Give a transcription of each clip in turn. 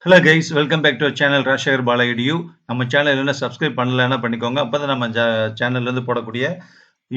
Hello guys, welcome back to channel Rajasekar Bala edu. நம்ம channel என்ன subscribe பண்ணலைன்னா பண்ணிக்கோங்க. அப்போ தான் நம்ம சேனல்லேருந்து போடக்கூடிய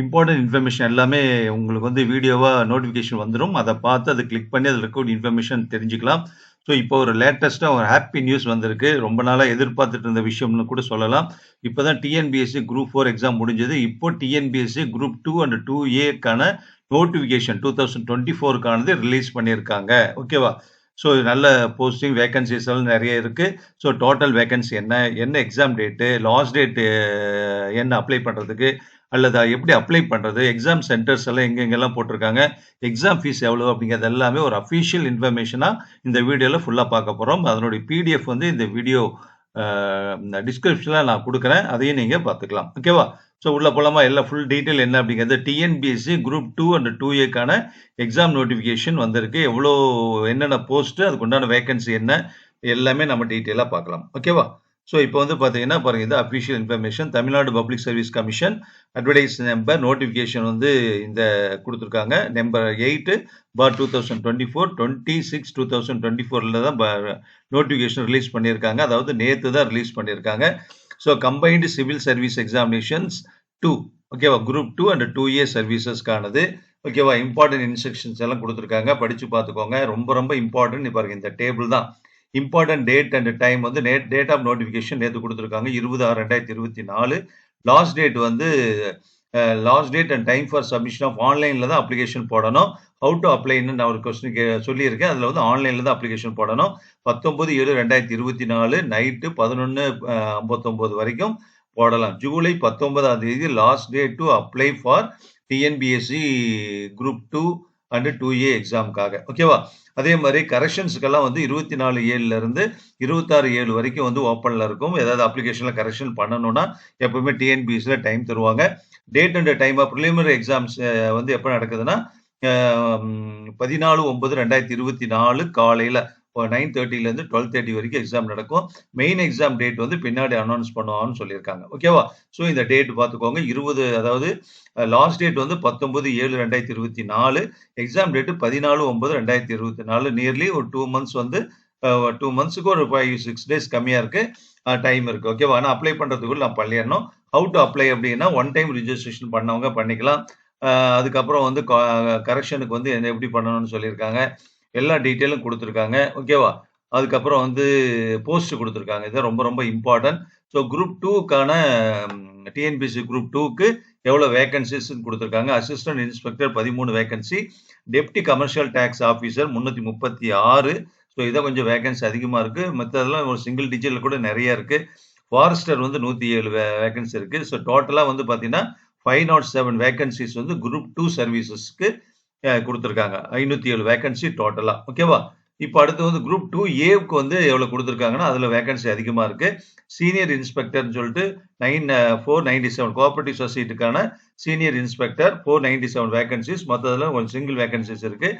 இம்பார்ட்டன்ட் இன்ஃபர்மேஷன் எல்லாமே உங்களுக்கு வந்து வீடியோவாக நோட்டிஃபிகேஷன் வந்துடும். அதை பார்த்து அதை கிளிக் பண்ணி அதில் இருக்கக்கூடிய இன்ஃபர்மேஷன் தெரிஞ்சுக்கலாம். ஸோ இப்போ ஒரு லேட்டஸ்ட்டாக ஒரு ஹாப்பி நியூஸ் வந்திருக்கு. ரொம்ப நாளாக எதிர்பார்த்துட்டு இருந்த விஷயம்னு கூட சொல்லலாம். இப்போ தான் டிஎன்பிஎஸ்சி குரூப் 4 எக்ஸாம் முடிஞ்சது. இப்போ டிஎன்பிஎஸ்சி குரூப் 2 அண்ட் 2ஏக்கான நோட்டிஃபிகேஷன் 2024க்கானது ரிலீஸ் பண்ணியிருக்காங்க. ஓகேவா? ஸோ நல்ல போஸ்டிங் வேகன்சிஸ் எல்லாம் நிறைய இருக்கு. ஸோ டோட்டல் வேகன்சி என்ன, என்ன எக்ஸாம் டேட்டு, லாஸ்ட் டேட்டு என்ன அப்ளை பண்ணுறதுக்கு, அல்லது எப்படி அப்ளை பண்ணுறது, எக்ஸாம் சென்டர்ஸ் எல்லாம் எங்கெங்கெல்லாம் போட்டிருக்காங்க, எக்ஸாம் ஃபீஸ் எவ்வளோ அப்படிங்கிறது எல்லாமே ஒரு அஃபிஷியல் இன்ஃபர்மேஷனாக இந்த வீடியோவில் ஃபுல்லாக பார்க்க போகிறோம். அதனுடைய பிடிஎஃப் வந்து இந்த வீடியோ டிஸ்கிரிப்ஷனில் நான் கொடுக்குறேன், அதையும் நீங்கள் பார்த்துக்கலாம். ஓகேவா? ஸோ உள்ள போலாமா? எல்லாம் ஃபுல் டீட்டெயில் என்ன அப்படிங்கிறது. டிஎன்பிஎஸ்சி குரூப் 2 அண்ட் 2ஏக்கான எக்ஸாம் நோட்டிஃபிகேஷன் வந்திருக்கு. எவ்வளோ என்னென்ன போஸ்ட், அதுக்கு உண்டான வேகன்சி என்ன, எல்லாமே நம்ம டீட்டெயிலாக பார்க்கலாம். ஓகேவா? ஸோ இப்போ வந்து பார்த்தீங்கன்னா பாருங்க, இது official information. Tamil Nadu public service commission advertise number notification வந்து இந்த கொடுத்துருக்காங்க. நம்பர் 8/2024 26/2024 தான் நோட்டிஃபிகேஷன் ரிலீஸ் பண்ணியிருக்காங்க. அதாவது நேற்று தான் ரிலீஸ் பண்ணியிருக்காங்க. So combined civil service examinations 2, ஓகேவா, குரூப் 2 அண்ட் 2ஏ சர்வீசஸ்க்கானது. ஓகேவா? இம்பார்ட்டன்ட் இன்ஸ்ட்ரக்ஷன்ஸ் எல்லாம் கொடுத்துருக்காங்க, படிச்சு பார்த்துக்கோங்க. ரொம்ப ரொம்ப இம்பார்ட்டன்ட். பாருங்க, இந்த டேபிள் தான் இம்பார்ட்டன்ட். டேட் அண்ட் டைம் வந்து டேட் ஆஃப் நோட்டிஃபிகேஷன் நேற்று கொடுத்துருக்காங்க 20/6/2024. லாஸ்ட் டேட் வந்து last date and time for submission of ஆன்லைனில் தான் அப்ளிகேஷன் போடணும். ஹவு டு அப்ளைன்னு நான் ஒரு கொஸ்டின் சொல்லியிருக்கேன். அதில் வந்து ஆன்லைனில் தான் அப்ளிகேஷன் போடணும். 19/7/2024 நைட்டு 11:59 வரைக்கும் போடலாம். ஜூலை 19ஆம் தேதி last date to apply for TNPSC group 2 and 2ஏ எக்ஸாமுக்காக. ஓகேவா? அதே மாதிரி கரெக்ஷன்ஸுக்கெல்லாம் வந்து 24/7 26/7 வரைக்கும் வந்து ஓப்பனில் இருக்கும். ஏதாவது அப்ளிகேஷனில் கரெக்ஷன் பண்ணணும்னா எப்பவுமே டிஎன்பிஎஸ்சியில் டைம் தருவாங்க. Date and time of preliminary exams வந்து எப்போ நடக்குதுன்னா 14/9/2024 காலையில் 9:30 12:30 வரைக்கும் எக்ஸாம் நடக்கும். மெயின் எக்ஸாம் டேட் வந்து பின்னாடி அனௌன்ஸ் பண்ணுவாங்கன்னு சொல்லியிருக்காங்க. ஓகேவா? ஸோ இந்த டேட் பார்த்துக்கோங்க. 20, அதாவது லாஸ்ட் டேட் வந்து 19/7/2024, எக்ஸாம் டேட்டு 14/9/2024. நியர்லி ஒரு 2 மந்த்ஸ் வந்து 2 மந்த்ஸுக்கு ஒரு 5-6 டேஸ் கம்மியாக இருக்கு, டைம் இருக்கு. ஓகேவா? ஆனால் அப்ளை பண்ணுறதுக்குள்ள நான் பண்ணிடணும். ஹவு டு அப்ளை அப்படின்னா, ஒன் டைம் ரிஜிஸ்ட்ரேஷன் பண்ணவங்க பண்ணிக்கலாம். அதுக்கப்புறம் வந்து கரெக்ஷனுக்கு வந்து எப்படி பண்ணணும்னு சொல்லியிருக்காங்க. எல்லா டீட்டெயிலும் கொடுத்துருக்காங்க. ஓகேவா? அதுக்கப்புறம் வந்து போஸ்ட் கொடுத்துருக்காங்க. இது ரொம்ப ரொம்ப இம்பார்ட்டன்ட். ஸோ குரூப் 2க்கான டிஎன்பிஎஸ்சி குரூப் 2க்கு எவ்வளோ வேகன்சிஸ்ன்னு கொடுத்துருக்காங்க. Assistant inspector 13 vacancy, deputy commercial tax officer 336. So இதான் கொஞ்சம் வேகன்சி அதிகமாக இருக்கு. மற்றதெல்லாம் ஒரு சிங்கிள் டிஜிட்டில் கூட நிறைய இருக்கு. ஃபாரஸ்டர் வந்து 107 வேகன்சி இருக்கு. ஸோ டோட்டலாக வந்து பார்த்தீங்கன்னா 507 வேகன்சிஸ் வந்து குரூப் 2 சர்வீசஸ்க்கு கொடுத்துருக்காங்க. 507 வேகன்சி டோட்டலா. ஓகேவா? இப்போ அடுத்து வந்து குரூப் 2ஏக்கு வந்து எவ்வளவு கொடுத்துருக்காங்கன்னா, அதுல வேகன்சி அதிகமா இருக்கு. சீனியர் இன்ஸ்பெக்டர்னு சொல்லிட்டு 497 கோஆபரேட்டிவ் சொசைட்டிக்கான சீனியர் இன்ஸ்பெக்டர் 497 வேகன்சிஸ். மற்றதுல ஒரு சிங்கிள் வேகன்சிஸ் இருக்கு.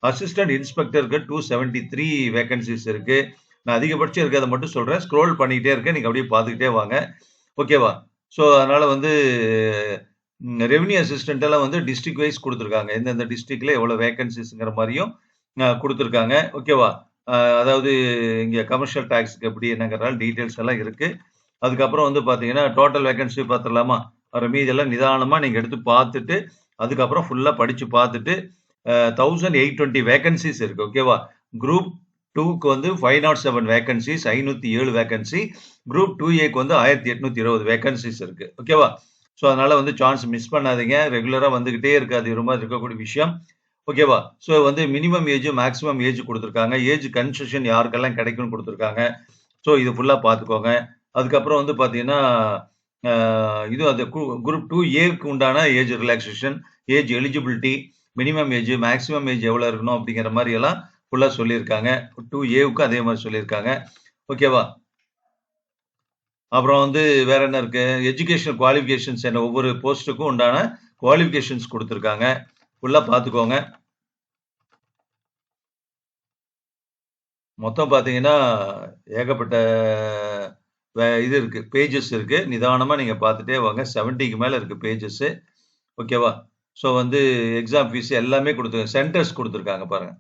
அசிஸ்டன்ட் இன்ஸ்பெக்டருக்கு 273 வேகன்சிஸ் இருக்கு. நான் அதிகபட்சம் இருக்கிறத மட்டும் சொல்றேன். ஸ்க்ரோல் பண்ணிக்கிட்டே இருக்கேன், நீங்க அப்படியே பார்த்துக்கிட்டே வாங்க. ஓகேவா? ஸோ அதனால வந்து ரெவன்யூ அசிஸ்டன்ட் எல்லாம் வந்து டிஸ்ட்ரிக்ட் வைஸ் கொடுத்துருக்காங்க. எந்தெந்த டிஸ்ட்ரிக்ட்ல எவ்வளவு வேகன்சிஸ்ங்கிற மாதிரியும் கொடுத்துருக்காங்க. ஓகேவா? அதாவது இங்க கமர்ஷியல் டாக்ஸ்க்கு எப்படி என்னங்கிறதால டீட்டெயில்ஸ் எல்லாம் இருக்கு. அதுக்கப்புறம் வந்து பாத்தீங்கன்னா டோட்டல் வேகன்சி பார்த்துடலாமா? மீதி எல்லாம் நிதானமா நீங்க எடுத்து பார்த்துட்டு அதுக்கப்புறம் ஃபுல்லா படிச்சு பார்த்துட்டு 1820 வேகன்சிஸ் இருக்கு. ஓகேவா? குரூப் 2க்கு வந்து 507 வேகன்சிஸ், 507 வேகன்சி. குரூப் 2ஏக்கு வந்து 1820 வேகன்சிஸ் இருக்கு. ஓகேவா? ஸோ அதனால வந்து சான்ஸ் மிஸ் பண்ணாதீங்க. ரெகுலரா வந்துகிட்டே இருக்காது, ரொம்ப இருக்கக்கூடிய விஷயம். ஓகேவா? ஸோ வந்து மினிமம் ஏஜ் மேக்ஸிமம் ஏஜ் கொடுத்துருக்காங்க. ஏஜ் கன்செஷன் யாருக்கெல்லாம் கிடைக்கும்னு கொடுத்துருக்காங்க. ஸோ இது ஃபுல்லா பார்த்துக்கோங்க. அதுக்கப்புறம் வந்து பார்த்தீங்கன்னா இது அந்த குரூப் 2ஏக்கு உண்டான age relaxation, age eligibility, minimum age maximum age எவ்வளோ இருக்கணும் அப்படிங்கிற மாதிரி எல்லாம் ஃபுல்லா சொல்லியிருக்காங்க. 2ஏவுக்கும் அதே மாதிரி சொல்லியிருக்காங்க. ஓகேவா? அப்புறம் வந்து வேற என்ன இருக்கு? எஜுகேஷனல் குவாலிஃபிகேஷன்ஸ் என்ன, ஒவ்வொரு போஸ்ட்டுக்கும் உண்டான குவாலிஃபிகேஷன்ஸ் கொடுத்துருக்காங்க. ஃபுல்லா பார்த்துக்கோங்க. மொத்தம் பார்த்தீங்கன்னா ஏகப்பட்ட இது இருக்கு, பேஜஸ் இருக்கு. நிதானமா நீங்க பார்த்துட்டே வாங்க. 70க்கு மேல இருக்கு பேஜஸ். ஓகேவா? ஸோ வந்து எக்ஸாம் ஃபீஸ் எல்லாமே சென்டர்ஸ் கொடுத்துருக்காங்க பாருங்க.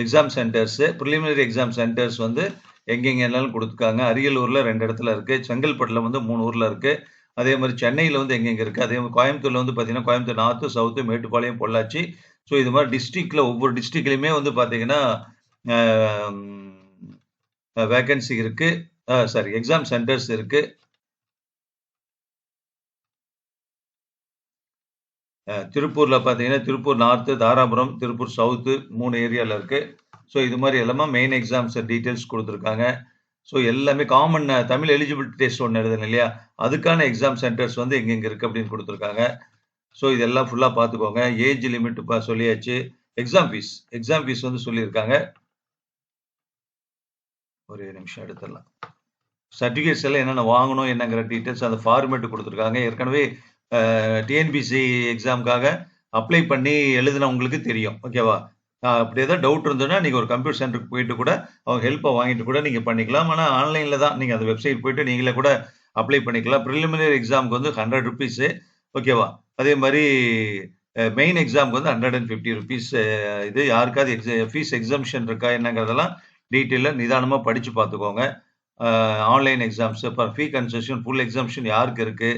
Exam centres, preliminary exam centres வந்து எங்கெங்கெல்லாம் கொடுத்துருக்காங்க. அரியலூர்ல 2 இடத்துல இருக்கு. செங்கல்பட்டுல வந்து 3 ஊர்ல இருக்கு. அதே மாரி சென்னையில வந்து எங்கெங்க இருக்கு. அதே மாரி கோயம்புத்தூர்ல வந்து பார்த்தீங்கன்னா, Coimbatore north, south, Mettupalayam, Pollachi. So இது மாரி டிஸ்ட்ரிக்ட்ல ஒவ்வொரு டிஸ்ட்ரிக்ட்லயுமே வந்து பார்த்தீங்கன்னா, அ வேக்கன்சி இருக்கு. சாரி எக்ஸாம் சென்டர்ஸ் இருக்கு. திருப்பூர்ல பார்த்தீங்கன்னா, திருப்பூர் நார்த்து, தாராபுரம், திருப்பூர் சவுத்து 3 ஏரியால இருக்கு. ஸோ இது மாரி எல்லாமே மெயின் எக்ஸாம்ஸ் டீட்டெயில்ஸ் குடுத்துருக்காங்க. ஸோ எல்லாமே காமன் தமிழ் எலிஜிபிலிட்டி டெஸ்ட் ஒண்ணு எழுதணும் இல்லையா? அதுக்கான எக்ஸாம் சென்டர்ஸ் வந்து எங்கெங்க இருக்கு அப்படின்னு குடுத்துருக்காங்க. ஸோ இதெல்லாம் ஃபுல்லா பார்த்துக்கோங்க. ஏஜ் லிமிட் சொல்லியாச்சு. எக்ஸாம் ஃபீஸ் வந்து சொல்லியிருக்காங்க. ஒரே நிமிஷம் எடுத்துடலாம். சர்டிஃபிகேட்ஸ் எல்லாம் என்னென்ன வாங்கணும் என்னங்கிற டீட்டெயில்ஸ் அந்த ஃபார்மேட் குடுத்துருக்காங்க. ஏற்கனவே டிஎன்பிசி எக்ஸாம்க்காக அப்ளை பண்ணி எழுதினவங்களுக்கு தெரியும். ஓகேவா? அப்படி ஏதாவது டவுட் இருந்ததுன்னா, நீங்க ஒரு கம்ப்யூட்டர் சென்டருக்கு போயிட்டு கூட அவங்க ஹெல்ப்ப வாங்கிட்டு கூட நீங்க பண்ணிக்கலாம். ஆனா ஆன்லைன்ல தான். நீங்க அந்த வெப்சைட் போயிட்டு நீங்களே கூட அப்ளை பண்ணிக்கலாம். பிரிலிமினரி எக்ஸாம்க்கு வந்து ₹100 ஓகேவா? அதே மாரி மெயின் எக்ஸாம்க்கு வந்து ₹150 இது யாருக்காவது ஃபீஸ் எக்ஸம்ஷன் இருக்கா என்னங்கிறதெல்லாம் டீட்டெயிலா நிதானமா படிச்சு பார்த்துக்கோங்க. ஆன்லைன் எக்ஸாம்ஸ், அப்புறம் ஃபீ கன்செஷன், ஃபுல் எக்ஸம்ஷன் யாருக்கு இருக்கு?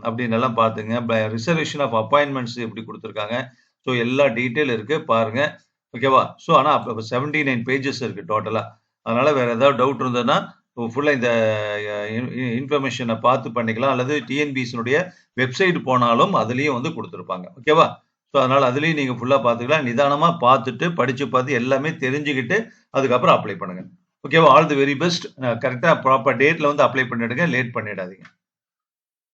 அப்படின்னு எல்லாம் பார்த்துங்க. ரிசர்வேஷன் ஆஃப் அப்பாயின்ட்மெண்ட்ஸ் எப்படி குடுத்துருக்காங்க. ஸோ எல்லா டீட்டெயில் இருக்கு பாருங்க. ஓகேவா? ஸோ ஆனா அப்ப 79 பேஜஸ் இருக்கு டோட்டலா. அதனால வேற ஏதாவது டவுட் இருந்ததுன்னா, ஃபுல்லா இந்த இன்ஃபர்மேஷன பார்த்து பண்ணிக்கலாம். அல்லது டிஎன்பிஎஸ்சினுடைய வெப்சைட் போனாலும் அதிலயும் வந்து குடுத்துருப்பாங்க. ஓகேவா? ஸோ அதனால அதிலயும் நீங்க ஃபுல்லா பார்த்துக்கலாம். நிதானமா பார்த்துட்டு, படிச்சு பார்த்து எல்லாமே தெரிஞ்சுக்கிட்டு, அதுக்கப்புறம் அப்ளை பண்ணுங்க. ஓகேவா? All the very best. கரெக்ட்டா ப்ராப்பர் டேட்ல வந்து அப்ளை பண்ணிடுங்க. லேட் பண்ணிடாதீங்க.